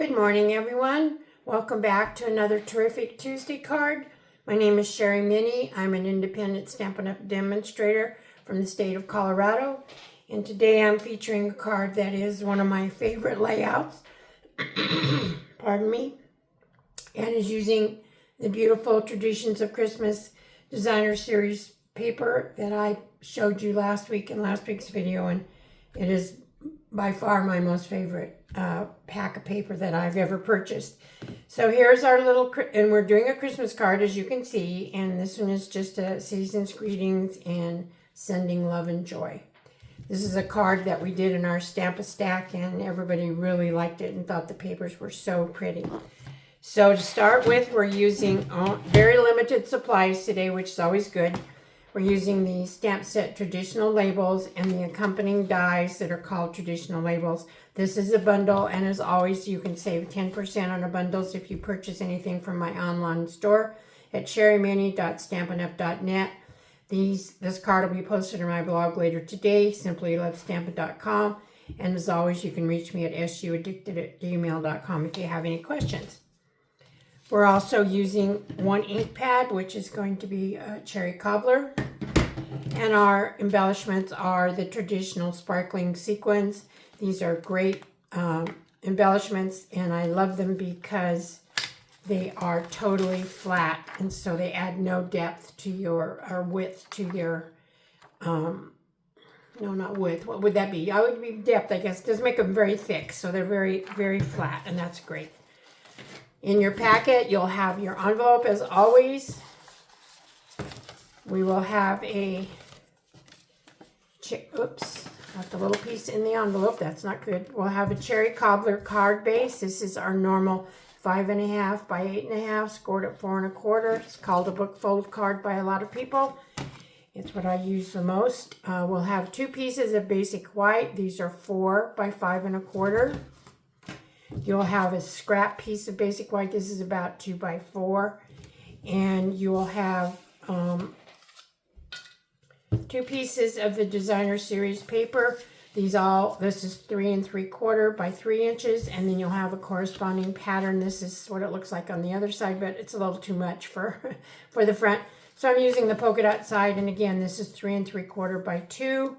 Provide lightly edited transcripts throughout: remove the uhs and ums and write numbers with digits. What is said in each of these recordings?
Good morning, everyone. Welcome back to another terrific Tuesday card. My name is Sherry Minnie. I'm an independent Stampin' Up! Demonstrator from the state of Colorado. And today I'm featuring a card that is one of my favorite layouts, pardon me, and is using the beautiful Traditions of Christmas Designer Series paper that I showed you last week in last week's video, and it is by far my most favorite pack of paper that I've ever purchased. So here's our little, and we're doing a Christmas card, as you can see, and this one is just a season's greetings and sending love and joy. This is a card that we did in our Stamp-A-Stack, and everybody really liked it and thought the papers were so pretty. So to start with, we're using very limited supplies today, which is always good. We're using the Stamp Set traditional labels and the accompanying dies that are called traditional labels. This is a bundle, and as always, you can save 10% on the bundles if you purchase anything from my online store at sherrymini.stampinup.net. This card will be posted on my blog later today, simplylovestampin.com. And as always, you can reach me at suaddicted@gmail.com if you have any questions. We're also using one ink pad, which is going to be a cherry cobbler. And our embellishments are the traditional sparkling sequins. These are great embellishments, and I love them because they are totally flat, and so they add no depth to your, or width to your, no, not width, what would that be? I would be depth, I guess. It does make them very thick, so they're very, very flat, and that's great. In your packet, you'll have your envelope as always. We will have a, oops, got the little piece in the envelope. That's not good. We'll have a cherry cobbler card base. This is our normal 5.5 by 8.5, scored at 4 1/4. It's called a book fold card by a lot of people. It's what I use the most. We'll have 2 pieces of basic white. These are 4 by 5 1/4. You'll have a scrap piece of basic white. This is about 2 by 4. And you will have 2 pieces of the Designer Series paper. This is 3 3/4 by 3 inches. And then you'll have a corresponding pattern. This is what it looks like on the other side, but it's a little too much for the front. So I'm using the polka dot side. And again, this is 3 3/4 by 2.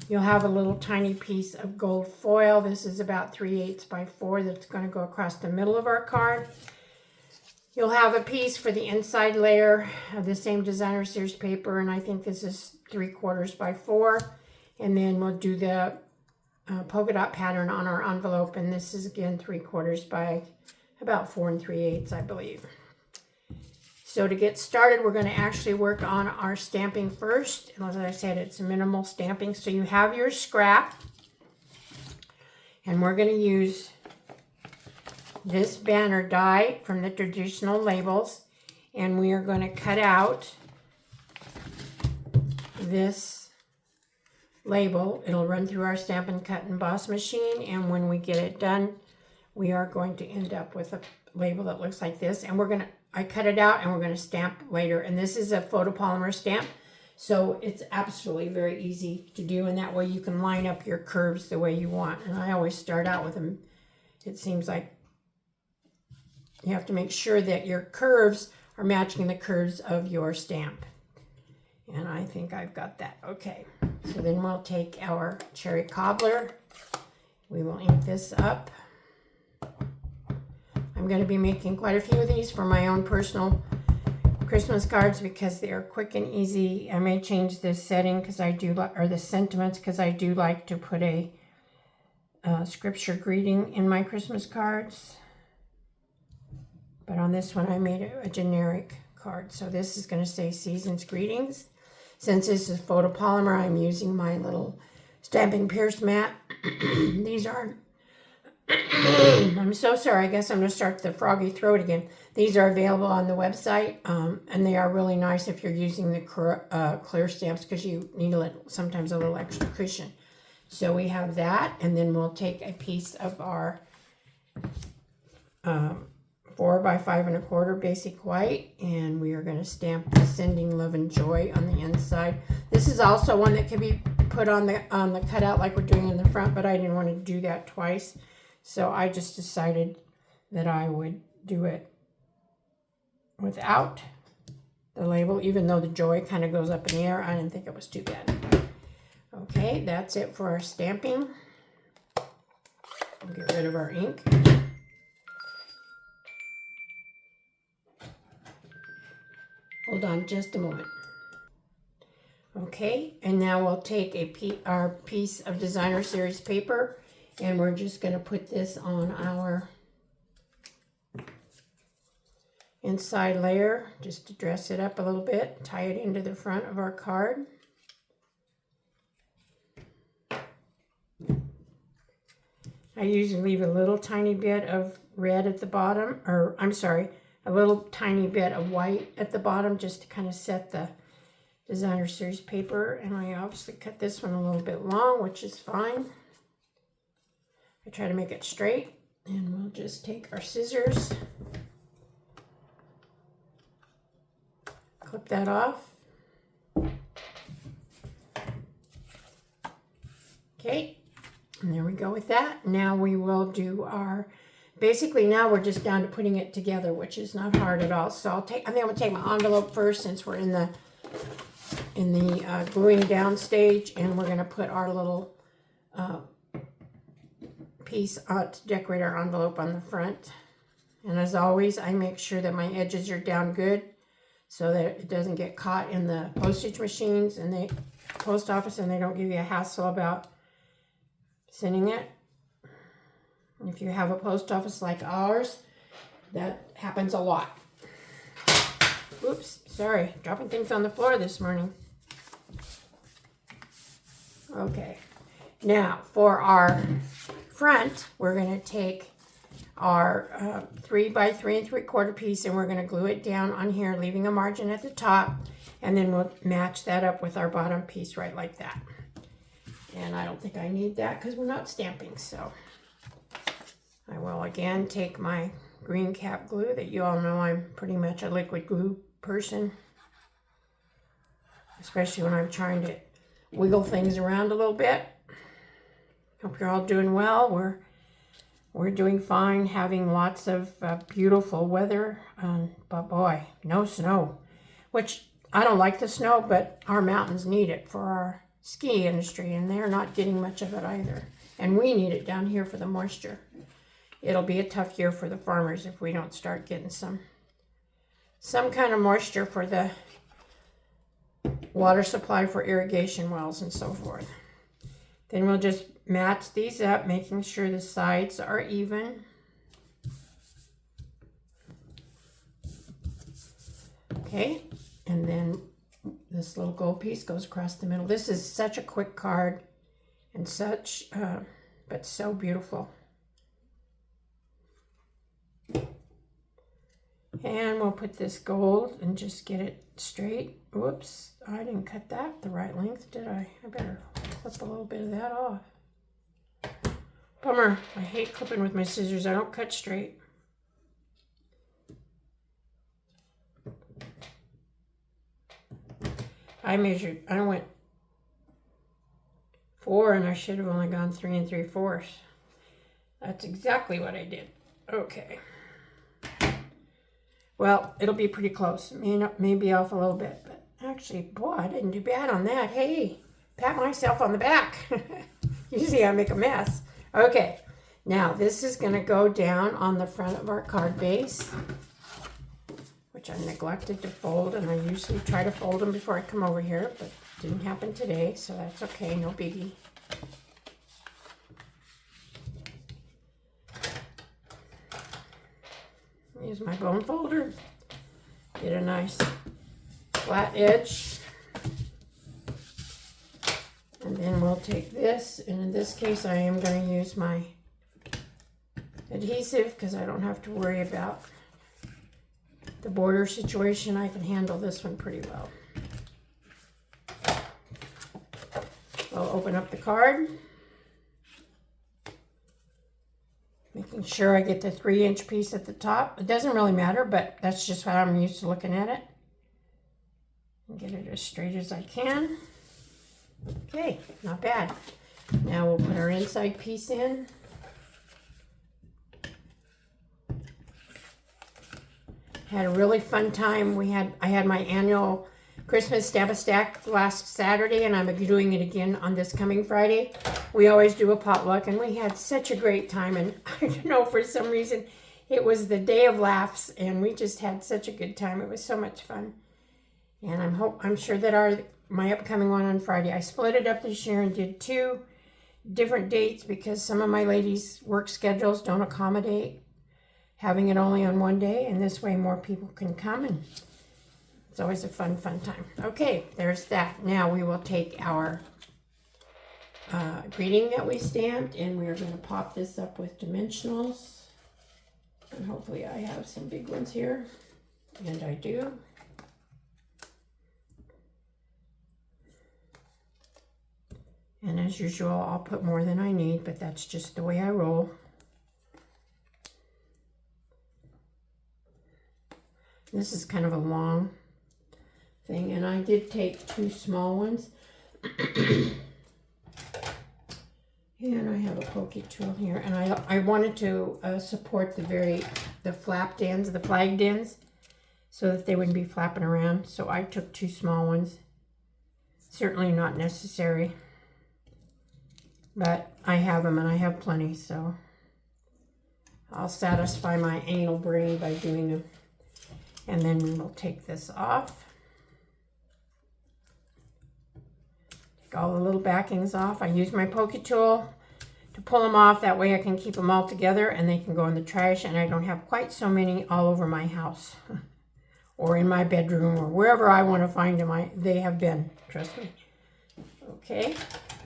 You'll have a little tiny piece of gold foil. This is about 3/8 by 4 that's going to go across the middle of our card. You'll have a piece for the inside layer of the same Designer Series paper, and I think this is 3/4 by 4. And then we'll do the polka dot pattern on our envelope, and this is again 3/4 by about 4 3/8, I believe. So to get started, we're going to actually work on our stamping first. And as I said, it's minimal stamping. So you have your scrap, and we're going to use this banner die from the traditional labels, and we are going to cut out this label. It'll run through our Stampin' Cut and Emboss machine, and when we get it done, we are going to end up with a label that looks like this, and I cut it out and we're going to stamp later. And this is a photopolymer stamp, so it's absolutely very easy to do, and that way you can line up your curves the way you want. And I always start out with them. It seems like you have to make sure that your curves are matching the curves of your stamp. And I think I've got that. Okay, so then we'll take our cherry cobbler. We will ink this up. I'm going to be making quite a few of these for my own personal Christmas cards because they are quick and easy. I may change this setting because I do, or the sentiments, because I do like to put a scripture greeting in my Christmas cards. But on this one, I made a generic card. So this is going to say Season's Greetings. Since this is photopolymer, I'm using my little Stampin' Pierce mat. These are, I'm so sorry, I guess I'm going to start the froggy throat again. These are available on the website, and they are really nice if you're using the clear stamps because you need sometimes a little extra cushion. So we have that, and then we'll take a piece of our 4 by 5 1/4 basic white, and we are going to stamp the Sending Love and Joy on the inside. This is also one that can be put on the cutout like we're doing in the front, but I didn't want to do that twice. So I just decided that I would do it without the label, even though the joy kind of goes up in the air. I didn't think it was too bad. Okay, that's it for our stamping. We'll get rid of our ink. Hold on just a moment. Okay, and now we'll take our piece of Designer Series paper, and we're just going to put this on our inside layer just to dress it up a little bit, tie it into the front of our card. I usually leave a little tiny bit of red at the bottom, or I'm sorry, a little tiny bit of white at the bottom just to kind of set the Designer Series paper. And I obviously cut this one a little bit long, which is fine. I try to make it straight, and we'll just take our scissors, clip that off. Okay. And there we go with that. Now we will do our, basically now we're just down to putting it together, which is not hard at all. So I think I'm going to take my envelope first since we're in the gluing down stage, and we're going to put our little piece to decorate our envelope on the front. And as always, I make sure that my edges are down good so that it doesn't get caught in the postage machines and the post office, and they don't give you a hassle about sending it. And if you have a post office like ours, that happens a lot. Oops, sorry, dropping things on the floor this morning. Okay, now for our front, we're going to take our 3 by 3 3/4 piece, and we're going to glue it down on here, leaving a margin at the top, and then we'll match that up with our bottom piece right like that. And I don't think I need that because we're not stamping, so I will again take my green cap glue that you all know I'm pretty much a liquid glue person, especially when I'm trying to wiggle things around a little bit. Hope you're all doing well. We're doing fine, having lots of beautiful weather, but boy, no snow, which I don't like the snow, but our mountains need it for our ski industry, and they're not getting much of it either. And we need it down here for the moisture. It'll be a tough year for the farmers if we don't start getting some kind of moisture for the water supply for irrigation wells and so forth. Then we'll just match these up, making sure the sides are even. Okay, and then this little gold piece goes across the middle. This is such a quick card and such, but so beautiful. And we'll put this gold and just get it straight. Whoops, I didn't cut that the right length, did I? I better clip a little bit of that off. Bummer, I hate clipping with my scissors. I don't cut straight. I went 4 and I should have only gone 3 3/4. That's exactly what I did. Okay. Well, it'll be pretty close. May be off a little bit, but actually, boy, I didn't do bad on that. Hey, pat myself on the back. Usually I make a mess. Okay, now this is going to go down on the front of our card base, which I neglected to fold, and I usually try to fold them before I come over here, but didn't happen today, so that's okay, no biggie. Use my bone folder, get a nice flat edge, and then we'll take this, and in this case I am going to use my adhesive because I don't have to worry about the border situation. I can handle this one pretty well. I'll open up the card, making sure I get the 3-inch piece at the top. It doesn't really matter, but that's just how I'm used to looking at it. And get it as straight as I can. Okay, not bad. Now we'll put our inside piece in. Had a really fun time. I had my annual Christmas Stab a Stack last Saturday, and I'm doing it again on this coming Friday. We always do a potluck, and we had such a great time. And I don't know, for some reason, it was the day of laughs, and we just had such a good time. It was so much fun. And I'm sure that my upcoming one on Friday, I split it up this year and did 2 different dates because some of my ladies' work schedules don't accommodate having it only on one day, and this way more people can come, and it's always a fun time. Okay, there's that. Now we will take our greeting that we stamped, and we are going to pop this up with dimensionals, and hopefully I have some big ones here, and I do. And as usual, I'll put more than I need, but that's just the way I roll. This is kind of a long thing, and I did take 2 small ones. And I have a pokey tool here, and I wanted to support the flapped ends, the flagged ends, so that they wouldn't be flapping around. So I took 2 small ones. Certainly not necessary, but I have them, and I have plenty, so I'll satisfy my anal brain by doing them. And then we will take this off. Take all the little backings off. I use my pokey tool to pull them off. That way I can keep them all together and they can go in the trash, and I don't have quite so many all over my house or in my bedroom or wherever I want to find them. They have been, trust me. Okay,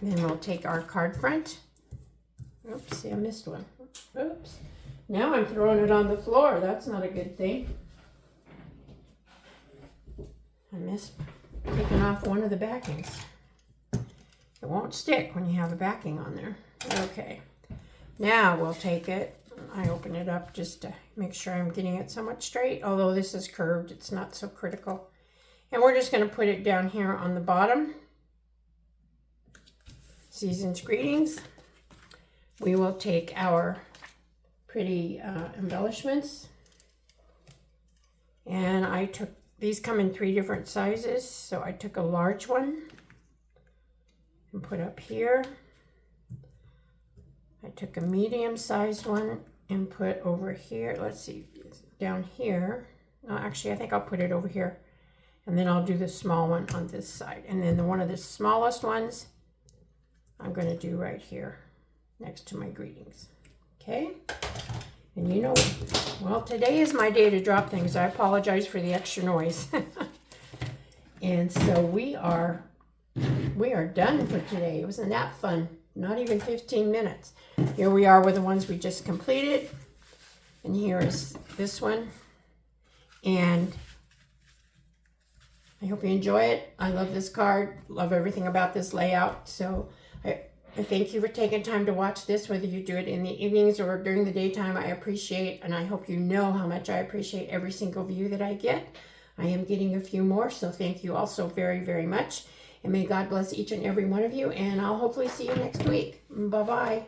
then we'll take our card front. Oops, see, I missed one. Oops. Now I'm throwing it on the floor. That's not a good thing. I missed taking off one of the backings. It won't stick when you have a backing on there. Okay, now we'll take it. I open it up just to make sure I'm getting it somewhat straight. Although this is curved, it's not so critical. And we're just going to put it down here on the bottom. Season's greetings. We will take our pretty embellishments. And these come in 3 different sizes. So I took a large one and put up here. I took a medium sized one and put over here. Let's see, down here. No, actually, I think I'll put it over here. And then I'll do the small one on this side. And then one of the smallest ones I'm going to do right here next to my greetings. Okay? And you know, well, today is my day to drop things. I apologize for the extra noise. And so we are done for today. Wasn't that fun? Not even 15 minutes. Here we are with the ones we just completed. And here is this one. And I hope you enjoy it. I love this card. Love everything about this layout. So I thank you for taking time to watch this, whether you do it in the evenings or during the daytime. I appreciate, and I hope you know how much I appreciate every single view that I get. I am getting a few more, so thank you all so very, very much. And may God bless each and every one of you, and I'll hopefully see you next week. Bye-bye.